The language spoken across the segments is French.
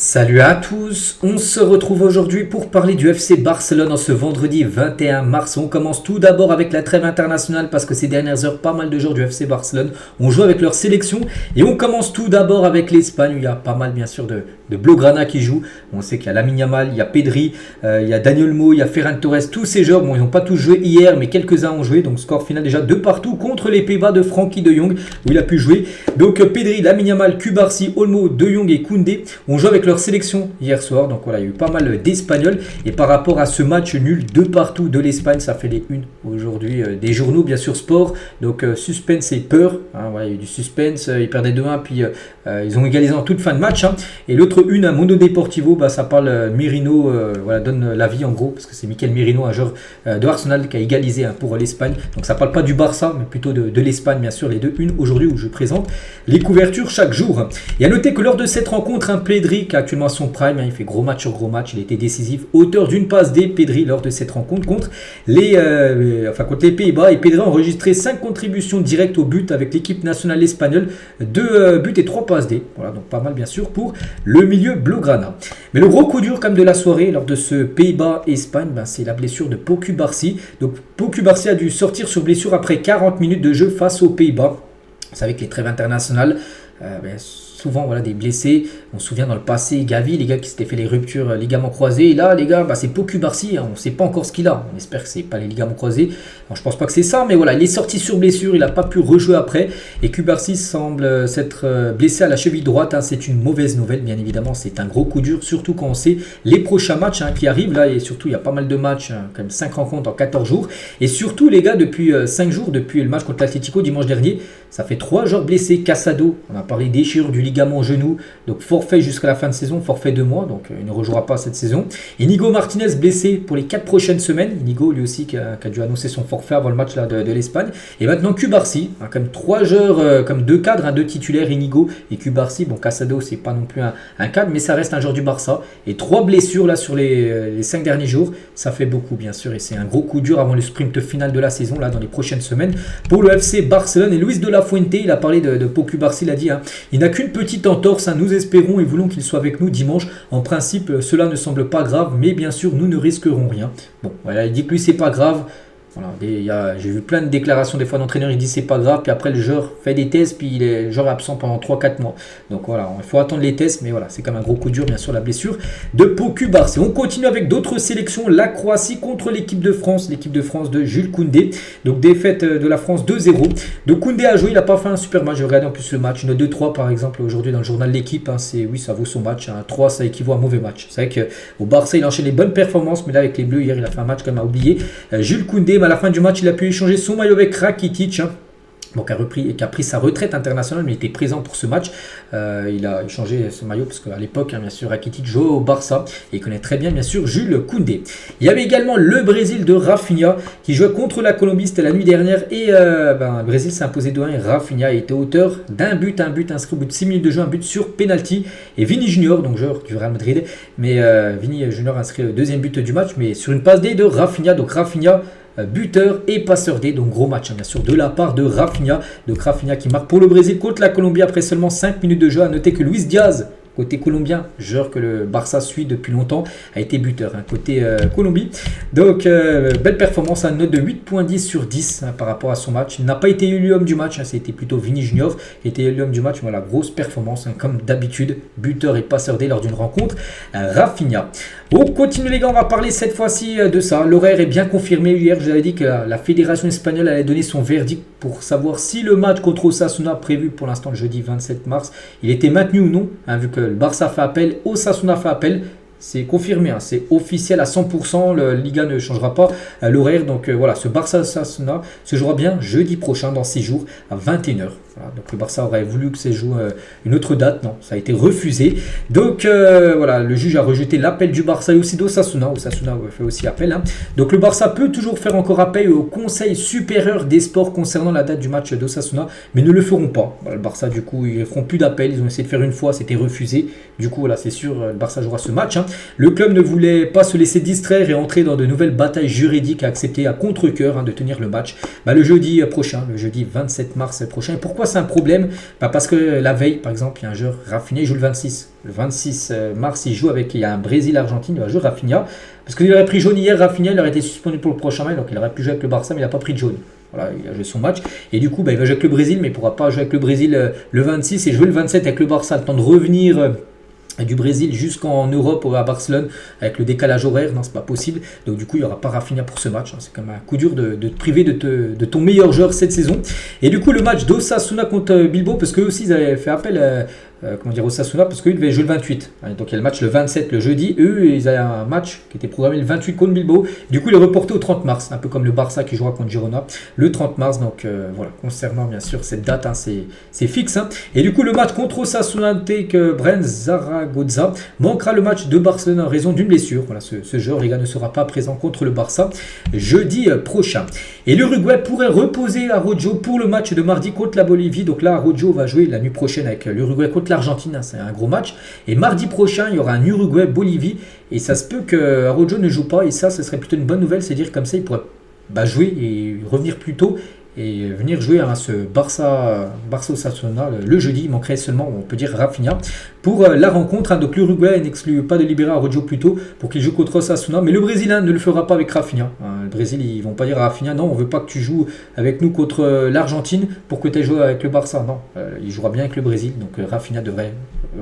Salut à tous, on se retrouve aujourd'hui pour parler du FC Barcelone en ce vendredi 21 mars. On commence tout d'abord avec la trêve internationale parce que ces dernières heures, pas mal de joueurs du FC Barcelone ont joué avec leur sélection. Et on commence tout d'abord avec l'Espagne où il y a pas mal bien sûr de Blaugrana qui jouent. On sait qu'il y a Lamine Yamal, il y a Pedri, il y a Dani Olmo, il y a Ferran Torres, tous ces joueurs. Bon, ils n'ont pas tous joué hier mais quelques-uns ont joué. Donc score final déjà 2-2 contre les Pays-Bas de Frenkie de Jong où il a pu jouer. Donc Pedri, Lamine Yamal, Cubarsí, Olmo, de Jong et Koundé ont joué avec leur sélection hier soir, donc voilà, il y a eu pas mal d'Espagnols. Et par rapport à ce match nul 2-2 de l'Espagne, ça fait les unes aujourd'hui des journaux, bien sûr sport, donc suspense et peur, hein, voilà, il y a eu du suspense, ils perdaient 2-1, puis ils ont égalisé en toute fin de match, hein. Et l'autre une à Mundo Deportivo, ça parle Merino, voilà, donne l'avis en gros, parce que c'est Mikel Merino, un joueur de Arsenal qui a égalisé pour l'Espagne, donc ça parle pas du Barça, mais plutôt de l'Espagne, bien sûr, les deux unes aujourd'hui où je présente les couvertures chaque jour. Et à noter que lors de cette rencontre, un Pedri qui a actuellement son prime, il fait gros match sur gros match, il était décisif, auteur d'une passe des Pedri lors de cette rencontre contre les Pays-Bas, et Pedri a enregistré 5 contributions directes au but avec l'équipe nationale espagnole, 2 buts et 3 passes D, voilà, donc pas mal bien sûr pour le milieu Blaugrana. Mais le gros coup dur comme de la soirée lors de ce Pays-Bas-Espagne, c'est la blessure de Pau Cubarsí. Donc Pau Cubarsí a dû sortir sur blessure après 40 minutes de jeu face aux Pays-Bas. Vous savez que les trêves internationales, souvent voilà, des blessés. On se souvient dans le passé, Gavi, les gars qui s'étaient fait les ruptures ligaments croisés. Et là, les gars, c'est Pau Cubarsí, on ne sait pas encore ce qu'il a. On espère que ce n'est pas les ligaments croisés. Alors, je pense pas que c'est ça, mais voilà, il est sorti sur blessure, il n'a pas pu rejouer après. Et Cubarsí semble s'être blessé à la cheville droite. C'est une mauvaise nouvelle, bien évidemment. C'est un gros coup dur, surtout quand on sait les prochains matchs qui arrivent. Là, et surtout, il y a pas mal de matchs, quand même 5 rencontres en 14 jours. Et surtout, les gars, depuis 5 jours, depuis le match contre l'Atlético dimanche dernier, ça fait 3 joueurs blessés. Casado, on a parlé déchirure du ligament au genou, donc forfait jusqu'à la fin de saison, forfait 2 mois, donc il ne rejouera pas cette saison. Et Inigo Martinez blessé pour les 4 prochaines semaines. Inigo lui aussi qui a dû annoncer son forfait avant le match là, de l'Espagne. Et maintenant Cubarsí, comme 3 joueurs, comme 2 cadres, 2 titulaires, Inigo et Cubarsí. Bon, Casado c'est pas non plus un cadre, mais ça reste un joueur du Barça. Et 3 blessures là sur les 5 derniers jours, ça fait beaucoup bien sûr. Et c'est un gros coup dur avant le sprint final de la saison là dans les prochaines semaines pour le FC Barcelone. Et Luis de la Fuente, il a parlé de Pau Cubarsí, il a dit il n'a qu'une petite entorse, nous espérons et voulons qu'il soit avec nous dimanche. En principe, cela ne semble pas grave, mais bien sûr, nous ne risquerons rien. Bon, voilà, il dit que lui, c'est pas grave. Voilà, j'ai vu plein de déclarations des fois d'entraîneurs, ils disent c'est pas grave, puis après le joueur fait des tests, puis le joueur est absent pendant 3-4 mois. Donc voilà, il faut attendre les tests, mais voilà, c'est quand même un gros coup dur, bien sûr, la blessure de Pau Cubarsí. On continue avec d'autres sélections, la Croatie contre l'équipe de France de Jules Koundé. Donc défaite de la France 2-0. Donc Koundé a joué, il n'a pas fait un super match, j'ai regardé en plus le match, une 2-3 par exemple aujourd'hui dans le journal de l'équipe, oui, ça vaut son match, 3 ça équivaut à un mauvais match. C'est vrai qu'au Barça, il enchaîne les bonnes performances, mais là avec les Bleus, hier, il a fait un match quand même à oublier. Jules Koundé, à la fin du match, il a pu échanger son maillot avec Rakitic. Donc qui a pris sa retraite internationale, mais il était présent pour ce match. Il a échangé ce maillot parce qu'à l'époque, bien sûr, Rakitic jouait au Barça et il connaît très bien, bien sûr, Jules Koundé. Il y avait également le Brésil de Rafinha qui jouait contre la Colombie, c'était la nuit dernière, et le Brésil s'est imposé 2-1 et Rafinha était auteur d'un but inscrit au bout de 6 minutes de jeu, un but sur penalty. Et Vini Junior, donc joueur du Real Madrid, mais Vini Junior a inscrit le deuxième but du match, mais sur une passe D de Rafinha. Donc Rafinha, buteur et passeur D, donc gros match bien sûr de la part de Rafinha. Donc Rafinha qui marque pour le Brésil contre la Colombie après seulement 5 minutes de jeu. À noter que Luis Diaz, côté colombien, joueur que le Barça suit depuis longtemps, a été buteur côté Colombie. Donc belle performance, une note de 8.10 sur 10 par rapport à son match. Il n'a pas été élu homme du match, c'était plutôt Vini Junior qui était élu homme du match. Voilà, grosse performance comme d'habitude, buteur et passeur D lors d'une rencontre. Rafinha. On continue les gars, on va parler cette fois-ci de ça. L'horaire est bien confirmé. Hier, je vous avais dit que la fédération espagnole allait donner son verdict pour savoir si le match contre Osasuna, prévu pour l'instant le jeudi 27 mars, il était maintenu ou non, vu que le Barça fait appel, Osasuna fait appel. C'est confirmé, c'est officiel à 100%, la Liga ne changera pas l'horaire. Donc voilà, ce Barça-Osasuna se jouera bien jeudi prochain, dans 6 jours, à 21h. Voilà, donc le Barça aurait voulu que ça joue une autre date, non, ça a été refusé. Donc voilà, le juge a rejeté l'appel du Barça et aussi d'Osasuna. Osasuna fait aussi appel. Donc le Barça peut toujours faire encore appel au Conseil supérieur des sports concernant la date du match d'Osasuna, mais ne le feront pas. Voilà, le Barça, du coup, ils ne feront plus d'appel. Ils ont essayé de faire une fois, c'était refusé. Du coup, voilà, c'est sûr, le Barça jouera ce match. Le club ne voulait pas se laisser distraire et entrer dans de nouvelles batailles juridiques, a accepté à contre-cœur de tenir le match le jeudi prochain, le jeudi 27 mars prochain. Et pourquoi Pourquoi c'est un problème? Parce que la veille, par exemple, il y a un joueur, Rafinha, il joue le 26. Le 26 mars, il y a un Brésil-Argentine, il va jouer Rafinha. Parce qu'il aurait pris jaune hier, Rafinha, il aurait été suspendu pour le prochain match, donc il aurait pu jouer avec le Barça, mais il n'a pas pris de jaune. Voilà, il a joué son match. Et du coup, il va jouer avec le Brésil, mais il ne pourra pas jouer avec le Brésil le 26 et jouer le 27 avec le Barça, le temps de revenir du Brésil jusqu'en Europe à Barcelone avec le décalage horaire. Non, c'est pas possible. Donc du coup, il n'y aura pas Rafinha pour ce match. C'est quand même un coup dur de te priver de ton meilleur joueur cette saison. Et du coup, le match d'Osasuna contre Bilbao, parce qu'eux aussi, ils avaient fait appel Osasuna, parce qu'ils devaient jouer le 28. Donc il y a le match le 27 le jeudi. Eux, ils avaient un match qui était programmé le 28 contre Bilbao. Du coup, il est reporté au 30 mars, un peu comme le Barça qui jouera contre Girona le 30 mars. Donc voilà, concernant bien sûr cette date, c'est fixe. Et du coup, le match contre Osasuna que Brent Zaragoza manquera le match de Barcelone en raison d'une blessure. Voilà, ce joueur, les gars, ne sera pas présent contre le Barça jeudi prochain. Et l'Uruguay pourrait reposer Araujo pour le match de mardi contre la Bolivie. Donc là, Araujo va jouer la nuit prochaine avec l'Uruguay contre l'Argentine, c'est un gros match. Et mardi prochain, il y aura un Uruguay-Bolivie. Et ça se peut que Araujo ne joue pas. Et ça, ce serait plutôt une bonne nouvelle. C'est-à-dire comme ça, il pourrait jouer et revenir plus tôt. Et venir jouer à ce Barça-Osasuna le jeudi. Il manquerait seulement, on peut dire, Rafinha pour la rencontre. Donc l'Uruguay n'exclut pas de libérer Araujo plus tôt pour qu'il joue contre Osasuna. Mais le Brésilien ne le fera pas avec Rafinha. Le Brésil, ils ne vont pas dire à Rafinha, non, on ne veut pas que tu joues avec nous contre l'Argentine pour que tu aies joué avec le Barça. Non, il jouera bien avec le Brésil. Donc Rafinha devrait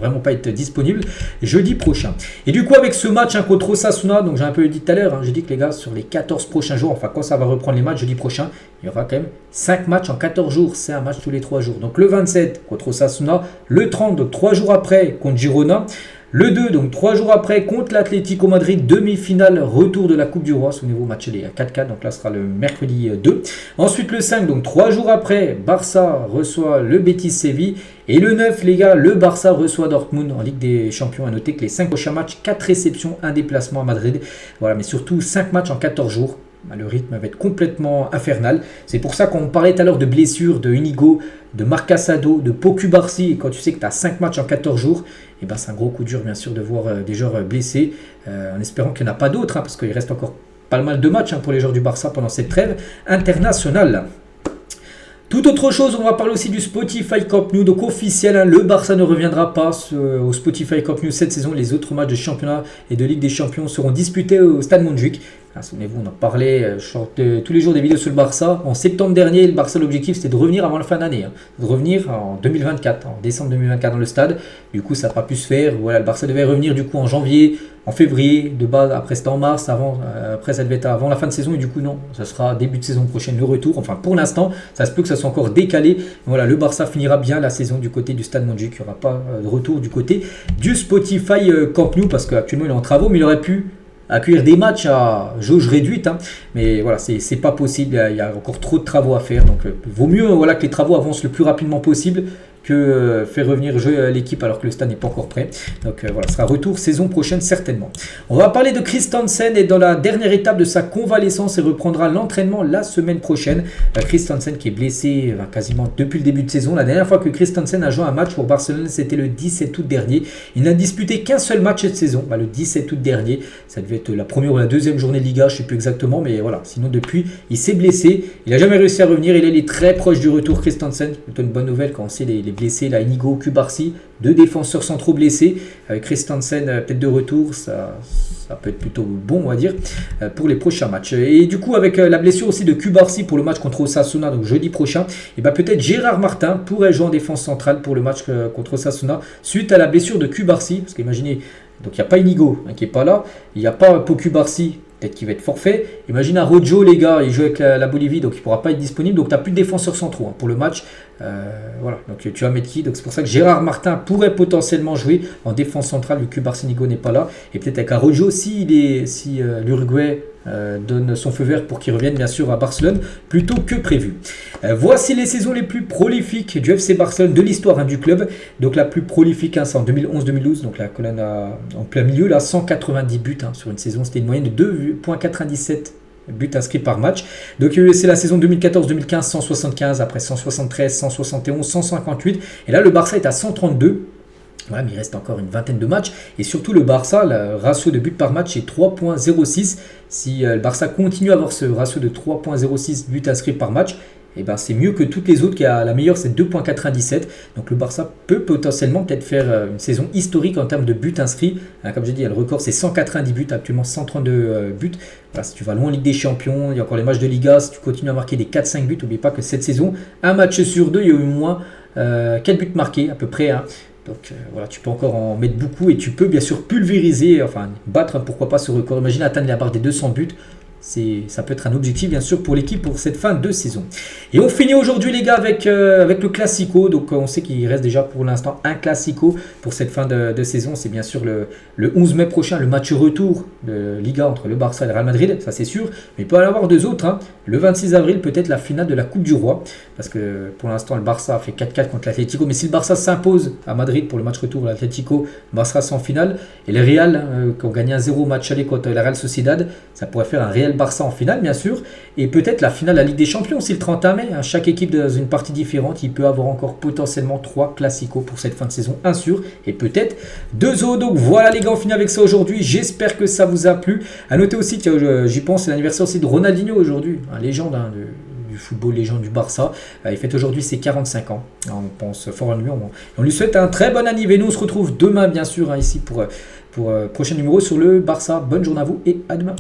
vraiment pas être disponible jeudi prochain. Et du coup, avec ce match contre Osasuna, donc j'ai un peu dit tout à l'heure, j'ai dit que les gars, sur les 14 prochains jours, enfin quand ça va reprendre les matchs jeudi prochain, il y aura quand même 5 matchs en 14 jours. C'est un match tous les 3 jours. Donc le 27 contre Osasuna, le 30, donc 3 jours après contre Girona, le 2, donc 3 jours après contre l'Atlético Madrid, demi-finale, retour de la Coupe du Roi. Souvenez-vous, match est à 4-4, donc là ce sera le mercredi 2. Ensuite le 5, donc 3 jours après, Barça reçoit le Betis Séville. Et le 9, les gars, le Barça reçoit Dortmund en Ligue des Champions. À noter que les 5 prochains matchs, 4 réceptions, 1 déplacement à Madrid. Voilà, mais surtout 5 matchs en 14 jours. Le rythme va être complètement infernal. C'est pour ça qu'on parlait tout à l'heure de blessures de Inigo, de Marc Casado, de Pau Cubarsí. Et quand tu sais que tu as 5 matchs en 14 jours, et c'est un gros coup dur bien sûr de voir des joueurs blessés. En espérant qu'il n'y en a pas d'autres, parce qu'il reste encore pas mal de matchs pour les joueurs du Barça pendant cette trêve internationale. Tout autre chose, on va parler aussi du Spotify Camp Nou. Donc officiel, le Barça ne reviendra pas au Spotify Camp Nou cette saison. Les autres matchs de championnat et de Ligue des Champions seront disputés au Stade Montjuïc. Souvenez-vous, on en parlait tous les jours des vidéos sur le Barça. En septembre dernier, le Barça, l'objectif c'était de revenir avant la fin d'année. De revenir en 2024, en décembre 2024 dans le stade. Du coup, ça n'a pas pu se faire. Voilà, le Barça devait revenir du coup en janvier, en février, de base. Après, c'était en mars. Après, ça devait être avant la fin de saison. Et du coup, non, ça sera début de saison prochaine le retour. Enfin, pour l'instant, ça se peut que ça soit encore décalé. Voilà, le Barça finira bien la saison du côté du Stade Montjuïc. Il n'y aura pas de retour du côté du Spotify Camp Nou parce qu'actuellement, il est en travaux, mais il aurait pu accueillir des matchs à jauge réduite, mais voilà, c'est pas possible, il y a encore trop de travaux à faire, donc vaut mieux que les travaux avancent le plus rapidement possible que faire revenir jouer l'équipe alors que le stade n'est pas encore prêt. Donc voilà, ce sera retour saison prochaine certainement. On va parler de Christensen et dans la dernière étape de sa convalescence et reprendra l'entraînement la semaine prochaine. Christensen qui est blessé quasiment depuis le début de saison. La dernière fois que Christensen a joué un match pour Barcelone, c'était le 17 août dernier. Il n'a disputé qu'un seul match cette saison, le 17 août dernier. Ça devait être la première ou la deuxième journée de Liga, je ne sais plus exactement, mais voilà. Sinon depuis, il s'est blessé. Il n'a jamais réussi à revenir. Il est très proche du retour Christensen. C'est plutôt une bonne nouvelle quand on sait les blessés, là, Inigo, Cubarsí, 2 défenseurs centraux blessés, avec Christensen peut-être de retour, ça peut être plutôt bon, on va dire, pour les prochains matchs. Et du coup, avec la blessure aussi de Cubarsí pour le match contre Osasuna, donc jeudi prochain, et peut-être Gérard Martin pourrait jouer en défense centrale pour le match contre Osasuna, suite à la blessure de Cubarsí, parce qu'imaginez, donc il n'y a pas Inigo qui n'est pas là, il n'y a pas Pau Cubarsí, peut-être qu'il va être forfait. Imagine Araujo, les gars, il joue avec la Bolivie, donc il ne pourra pas être disponible. Donc tu n'as plus de défenseurs centraux pour le match. Voilà, donc tu vas mettre qui? Donc c'est pour ça que Gérard Martin pourrait potentiellement jouer en défense centrale vu que Cubarsí n'est pas là. Et peut-être avec Araujo si l'Uruguay donne son feu vert pour qu'il revienne bien sûr à Barcelone plus tôt que prévu. Voici les saisons les plus prolifiques du FC Barcelone de l'histoire du club. Donc la plus prolifique, c'est en 2011-2012, donc la colonne en plein milieu, là, 190 buts sur une saison, c'était une moyenne de 2,97 buts inscrits par match. Donc c'est la saison 2014-2015, 175, après 173, 171, 158. Et là le Barça est à 132. Voilà, mais il reste encore une vingtaine de matchs. Et surtout le Barça, le ratio de buts par match est 3,06. Si le Barça continue à avoir ce ratio de 3,06 buts inscrits par match, et ben c'est mieux que toutes les autres, qui a la meilleure c'est 2,97. Donc le Barça peut potentiellement peut-être faire une saison historique en termes de buts inscrits. Comme j'ai dit, le record c'est 190 buts, actuellement 132 buts. Voilà, si tu vas loin en Ligue des Champions, il y a encore les matchs de Liga, si tu continues à marquer des 4-5 buts, n'oublie pas que cette saison, un match sur deux, il y a eu au moins 4 buts marqués à peu près. Hein. Donc voilà, tu peux encore en mettre beaucoup et tu peux bien sûr pulvériser, enfin battre pourquoi pas ce record. Imagine atteindre la barre des 200 buts. Ça peut être un objectif bien sûr pour l'équipe pour cette fin de saison. Et on finit aujourd'hui les gars avec le Classico. Donc on sait qu'il reste déjà pour l'instant un Classico pour cette fin de saison. C'est bien sûr le 11 mai prochain, le match retour de Liga entre le Barça et le Real Madrid, ça c'est sûr. Mais il peut y en avoir deux autres. Hein. Le 26 avril peut-être la finale de la Coupe du Roi. Parce que pour l'instant le Barça a fait 4-4 contre l'Atlético. Mais si le Barça s'impose à Madrid pour le match retour de l'Atlético, le Barça sera en finale. Et le Real qui ont gagné un 0 match aller contre la Real Sociedad, ça pourrait faire un Real Barça en finale bien sûr, et peut-être la finale de la Ligue des Champions aussi le 31 mai, hein. Chaque équipe dans une partie différente, il peut avoir encore potentiellement 3 classicos pour cette fin de saison, un sûr, et peut-être 2 autres. Donc voilà les gars, on finit avec ça aujourd'hui, j'espère que ça vous a plu. À noter aussi, j'y pense, c'est l'anniversaire aussi de Ronaldinho aujourd'hui, un légende hein, du football, légende du Barça. Il fête aujourd'hui ses 45 ans. On pense fort à lui. On lui souhaite un très bon anniversaire. Nous on se retrouve demain bien sûr hein, ici pour prochain numéro sur le Barça. Bonne journée à vous et à demain.